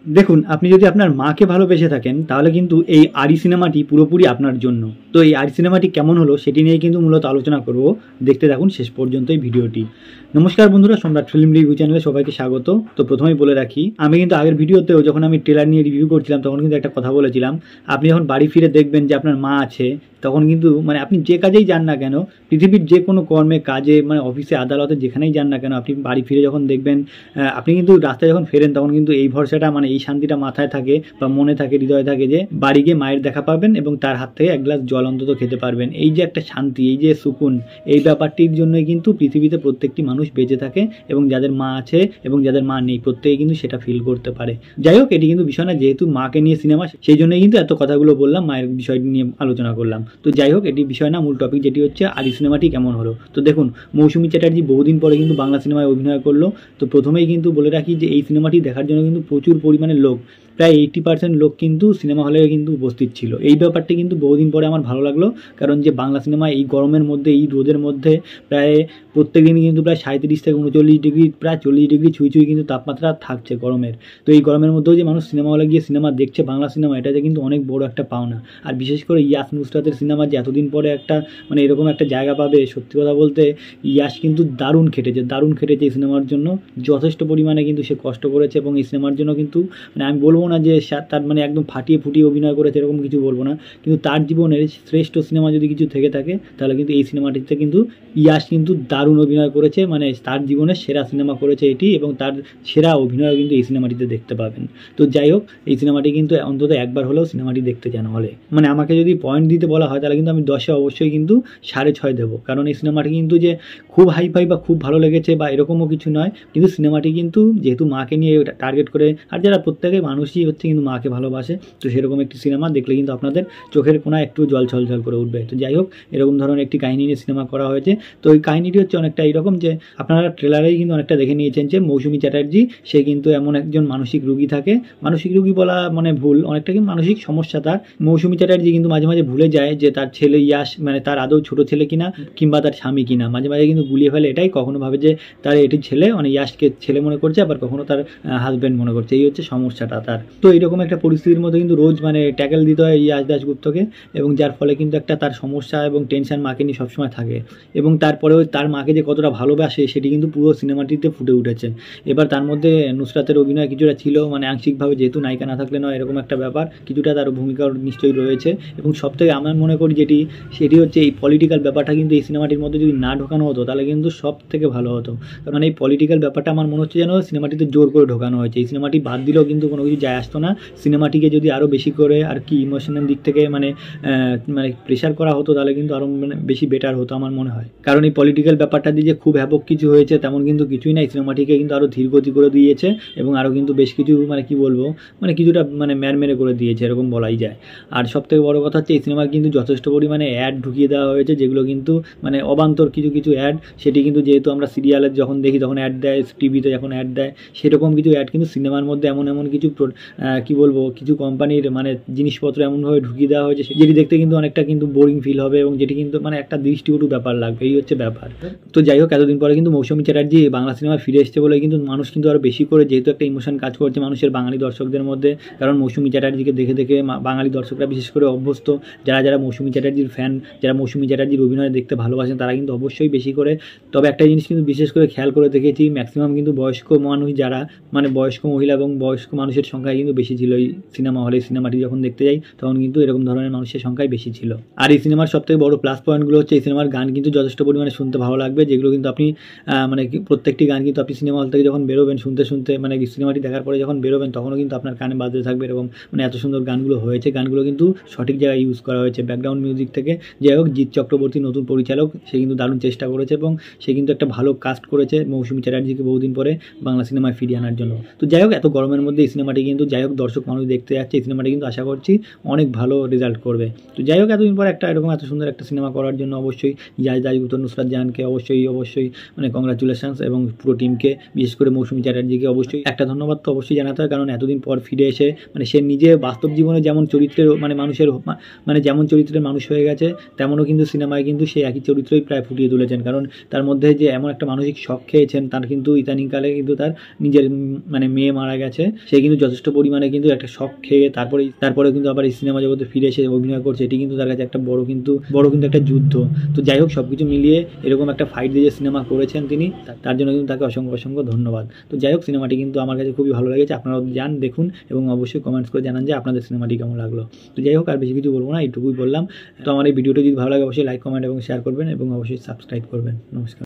দেখুন, আপনি যদি আপনার মাকে ভালোবেসে থাকেন তাহলে কিন্তু এই আরি সিনেমাটি পুরোপুরি আপনার জন্য। তো এই আরি সিনেমাটি কেমন হলো সেটি নিয়ে কিন্তু মূলত আলোচনা করব। দেখতে থাকুন শেষ পর্যন্ত এই ভিডিওটি। নমস্কার বন্ধুরা, সম্রাট ফিল্ম রিভিউ চ্যানেলে সবাইকে স্বাগত। তো প্রথমেই বলে রাখি, আমি কিন্তু আগের ভিডিওতেও যখন আমি ট্রেলার নিয়ে রিভিউ করছিলাম তখন কিন্তু একটা কথা বলেছিলাম, আপনি যখন বাড়ি ফিরে দেখবেন যে আপনার মা আছে, তখন কিন্তু মানে আপনি যে কাজেই যান না কেন, পৃথিবীর যে কোনো কর্মে কাজে মানে অফিসে আদালতে যেখানেই যান না কেন, আপনি বাড়ি ফিরে যখন দেখবেন, আপনি কিন্তু রাস্তায় যখন ফেরেন তখন কিন্তু এই ভরসাটা মানে এই শান্তিটা মাথায় থাকে বা মনে থাকে, হৃদয়ে থাকে যে বাড়ি গিয়ে মায়ের দেখা পাবেন এবং তার হাত থেকে এক গ্লাস জল অন্তত খেতে পারবেন। এই যে একটা শান্তি, এই যে সুকুন, এই ব্যাপারটির জন্যই কিন্তু পৃথিবীতে প্রত্যেকটি মানুষ বেঁচে থাকে এবং যাদের মা আছে এবং যাদের মা নেই প্রত্যেকে কিন্তু সেটা ফিল করতে পারে। যাই হোক, এটি কিন্তু বিষয় না, যেহেতু মাকে নিয়ে সিনেমা সেই জন্যই কিন্তু এত কথাগুলো বললাম, মায়ের বিষয়টি নিয়ে আলোচনা করলাম। তো যাই হোক, এটি বিষয় না, মূল টপিক যেটি হচ্ছে আরি সিনেমাটি কেমন হলো। তো দেখুন, মৌসুমী চ্যাটার্জি বহুদিন পরে কিন্তু বাংলা সিনেমায় অভিনয় করলো। তো প্রথমেই কিন্তু বলে রাখি যে এই সিনেমাটি দেখার জন্য কিন্তু প্রচুর পরিমাণে লোক, প্রায় 80% লোক কিন্তু সিনেমা হলে কিন্তু উপস্থিত ছিল। এই ব্যাপারটি কিন্তু বহুদিন পরে আমার ভালো লাগলো, কারণ যে বাংলা সিনেমা এই গরমের মধ্যে, এই রোদের মধ্যে প্রায় প্রত্যেক দিন কিন্তু প্রায় 37 থেকে 39 ডিগ্রি, প্রায় 40 ডিগ্রি ছুঁই ছুঁই কিন্তু তাপমাত্রা থাকছে গরমের। তো এই গরমের মধ্যেও যে মানুষ সিনেমা হলে গিয়ে সিনেমা দেখছে বাংলা সিনেমা, এটা যে কিন্তু অনেক বড় একটা পাওনা। আর বিশেষ করে ইয়াস নুসরাতের সিনেমা যে এতদিন পরে একটা মানে এরকম একটা জায়গা পাবে, সত্যি কথা বলতে ইয়াস কিন্তু দারুণ খেটেছে এই সিনেমার জন্য। যথেষ্ট পরিমাণে কিন্তু সে কষ্ট করেছে এবং এই সিনেমার জন্য কিন্তু মানে আমি বলবো না যে তার মানে একদম ফাটিয়ে ফুটিয়ে অভিনয় করেছে, এরকম কিছু বলবো না, কিন্তু তার জীবনের শ্রেষ্ঠ সিনেমা যদি কিছু থেকে থাকে তাহলে কিন্তু এই সিনেমাটিতে কিন্তু ইয়াস কিন্তু দারুণ অভিনয় করেছে। মানে তার জীবনের সেরা সিনেমা করেছে এটি এবং তার সেরা অভিনয় কিন্তু এই সিনেমাটিতে দেখতে পাবেন। তো যাই হোক, এই সিনেমাটি কিন্তু অন্তত একবার হলেও সিনেমাটি দেখতে চান হলে। মানে আমাকে যদি পয়েন্ট দিতে বলা হয় তাহলে কিন্তু আমি 10-এ অবশ্যই কিন্তু 6.5 দেবো, কারণ এই সিনেমাটি কিন্তু যে খুব হাইফাই বা খুব ভালো লেগেছে বা এরকমও কিছু নয়, কিন্তু সিনেমাটি কিন্তু যেহেতু মাকে নিয়ে টার্গেট করে, আর যারা প্রত্যেকে মানুষই হচ্ছে কিন্তু মাকে ভালোবাসে, তো সেরকম একটি সিনেমা দেখলে কিন্তু আপনাদের চোখের কোনায় একটু জল ছলছল করে উঠবে। তো যাই হোক, এরকম ধরনের একটি কাহিনী নিয়ে সিনেমা করা হয়েছে। তো এই কাহিনীটি হচ্ছে অনেকটা এইরকম যে আপনারা ট্রেলারেই কিন্তু অনেকটা দেখে নিয়েছেন যে মৌসুমী চ্যাটার্জি সে কিন্তু এমন একজন মানসিক রোগী থাকে, মানসিক রোগী বলা মানে ভুল, অনেকটা কি মানসিক সমস্যা তার। মৌসুমী চ্যাটার্জি কিন্তু মাঝে মাঝে ভুলে যায় যে তার ছেলে ইয়াস মানে তার আদৌ ছোট ছেলে কিনা কিংবা তার স্বামী কিনা, মাঝে মাঝে কিন্তু গুলিয়ে ফেলে এটাই, কখনো ভাবে যে তার এটি ছেলে মানে ইয়াসকে ছেলে মনে করছে, আবার কখনো তার হাজব্যান্ড মনে করছে। এই হচ্ছে সমস্যাটা তার। তো এইরকম একটা পরিস্থিতির মধ্যে কিন্তু রোজ মানে ট্যাকেল দিতে হয় ইয়াস দাশগুপ্তকে, এবং যার ফলে কিন্তু একটা তার সমস্যা এবং টেনশন মাকে নিয়ে সবসময় থাকে। এবং তারপরেও তার মাকে যে কতটা ভালোবাসে সেটি কিন্তু পুরো সিনেমাটিতে ফুটে উঠেছে। এবার তার মধ্যে নুসরাতের অভিনয় কিছুটা ছিল, মানে আংশিকভাবে, যেহেতু নায়িকা না থাকলে নয় এরকম একটা ব্যাপার, কিছুটা তার ভূমিকাও নিশ্চয়ই রয়েছে। এবং সবথেকে আমার মনে করি সেটি হচ্ছে এই পলিটিক্যাল ব্যাপারটা কিন্তু এই সিনেমাটির মধ্যে যদি না ঢোকানো হতো তাহলে কিন্তু সব থেকে ভালো হতো। কারণ এই পলিটিক্যাল ব্যাপারটা আমার মনে হচ্ছে যেন সিনেমাটিতে জোর করে ঢোকানো হয়েছে। এই সিনেমাটি বাদ দিলেও কিন্তু কোনো কিছু যায় আসতো না। সিনেমাটিকে যদি আরও বেশি করে আর কি ইমোশনাল দিক থেকে মানে মানে প্রেশার করা হতো তাহলে কিন্তু আরও মানে বেশি বেটার হতো আমার মনে হয়। কারণ এই পলিটিক্যাল ব্যাপারটা দিয়ে যে খুব হ্যাপক কিছু হয়েছে তেমন কিন্তু কিছুই নাই, সিনেমাটিকে কিন্তু আরও ধীরগতি করে দিয়েছে এবং আরও কিন্তু বেশ কিছু মানে কি বলবো মানে কিছুটা মানে মেরে করে দিয়েছে, এরকম বলাই যায়। আর সব থেকে বড়ো কথা হচ্ছে এই সিনেমার কিন্তু যথেষ্ট পরিমাণে অ্যাড ঢুকিয়ে দেওয়া হয়েছে, যেগুলো কিন্তু মানে অবান্তর কিছু অ্যাড, সেটি কিন্তু যেহেতু আমরা সিরিয়ালে যখন দেখি তখন অ্যাড দেয়, টিভিতে যখন অ্যাড দেয় সেরকম কিছু অ্যাড কিন্তু সিনেমার মধ্যে এমন কিছু কি বলবো কিছু কোম্পানির মানে জিনিসপত্র এমনভাবে ঢুকিয়ে দেওয়া হয়েছে যেটি দেখতে কিন্তু অনেকটা কিন্তু বোরিং ফিল হবে এবং যেটি কিন্তু মানে একটা দৃষ্টিকটু ব্যাপার লাগবে, এই হচ্ছে ব্যাপার। তো যাই হোক, এতদিন পরে কিন্তু মৌসুমী চ্যাটার্জি বাংলা সিনেমা ফিরে এসছে বলে কিন্তু মানুষ কিন্তু আরও বেশি করে, যেহেতু একটা ইমোশন কাজ করছে মানুষের বাঙালি দর্শকদের মধ্যে, কারণ মৌসুমী চ্যাটার্জিকে দেখে দেখে বাঙালি দর্শকরা বিশেষ করে অভ্যস্ত, যারা মৌসুমী চ্যাটার্জির ফ্যান, যারা মৌসুমী চ্যাটার্জির অভিনয় দেখতে ভালোবাসেন তারা কিন্তু অবশ্যই বেশি করে। তবে একটা জিনিস কিন্তু বিশেষ করে খেয়াল করে দেখেছি, ম্যাক্সিমাম কিন্তু বয়স্ক মানুষ, যারা মানে বয়স্ক মহিলা এবং বয়স্ক মানুষের সংখ্যা কিন্তু বেশি ছিল এই সিনেমা হলে। সিনেমাটি যখন দেখতে যাই তখন কিন্তু এরকম ধরনের মানুষের সংখ্যাই বেশি ছিল। আর এই সিনেমার সবথেকে বড় প্লাস পয়েন্টগুলো হচ্ছে এই সিনেমার গান কিন্তু যথেষ্ট পরিমাণে শুনতে ভালো লাগবে, যেগুলো কিন্তু আপনি মানে প্রত্যেকটি গান কিন্তু আপনি সিনেমা হল থেকে যখন বেরোবেন শুনতে মানে সিনেমাটি দেখার পরে যখন বেরোবেন তখনও কিন্তু আপনার কানে বাজতে থাকবে, এরকম মানে এত সুন্দর গানগুলো হয়েছে। গানগুলো কিন্তু সঠিক জায়গায় ইউজ করা হয়েছে ব্যাকগ্রাউন্ড মিউজিক থেকে। যাই হোক, জিৎ চক্রবর্তী নতুন পরিচালক, সে কিন্তু দারুণ চেষ্টা করেছে এবং সে কিন্তু একটা ভালো কাস্ট করেছে মৌসুমী চ্যাটার্জিকে বহুদিন পরে বাংলা সিনেমায় ফিরিয়ে আনার জন্য। তো যাই হোক, এত গরমের মধ্যে এই সিনেমাটি কিন্তু যাই হোক দর্শক মানুষ দেখতে যাচ্ছে, এই সিনেমাটি কিন্তু আশা করছি অনেক ভালো রেজাল্ট করবে। তো যাই হোক, এতদিন পরে এত সুন্দর একটা সিনেমা করার জন্য অবশ্যই ইয়াস দাশগুপ্ত, নুসরাত জাহানকে অবশ্যই মানে কংগ্রাচুলেশনস, এবং পুরো টিমকে, বিশেষ করে মৌসুমী চ্যাটার্জিকে অবশ্যই একটা ধন্যবাদ তো অবশ্যই জানাতে হয়, কারণ এতদিন পর ফিরে এসে মানে সে নিজে বাস্তব জীবনে যেমন চরিত্রের মানে মানুষের মানে যেমন চরিত্রের মানুষ হয়ে গেছে, তেমনও কিন্তু সিনেমায় কিন্তু সেই একই চরিত্রই প্রায় ফুটিয়ে তুলেছেন। কারণ তার মধ্যে যে এমন একটা মানসিক শক খেয়েছেন, তার কিন্তু ইদানিংকালে কিন্তু তার নিজের মানে মেয়ে মারা গেছে, সে কিন্তু যথেষ্ট পরিমাণে কিন্তু একটা শক খেয়ে তারপরে কিন্তু আবার এই সিনেমা জগতে ফিরে এসে অভিনয় করছে। এটি কিন্তু তার কাছে একটা বড় কিন্তু একটা যুদ্ধ। তো যাই হোক, সবকিছু মিলিয়ে এরকম একটা ফাইট দিয়ে যে সিনেমা করেছেন তিনি, তার জন্য কিন্তু তাকে অসংখ্য ধন্যবাদ। তো যাই হোক, সিনেমাটি কিন্তু আমার কাছে খুবই ভালো লেগেছে। আপনারাও যান, দেখুন এবং অবশ্যই কমেন্টস করে জানান যে আপনাদের সিনেমাটি কেমন লাগলো। তো যাই হোক, আর বেশি কিছু বলবো না, এইটুকুই বললাম। তো আমার এই ভিডিওটি যদি ভালো লাগে অবশ্যই লাইক, কমেন্ট এবং শেয়ার করবেন এবং অবশ্যই সাবস্ক্রাইব করবেন। নমস্কার।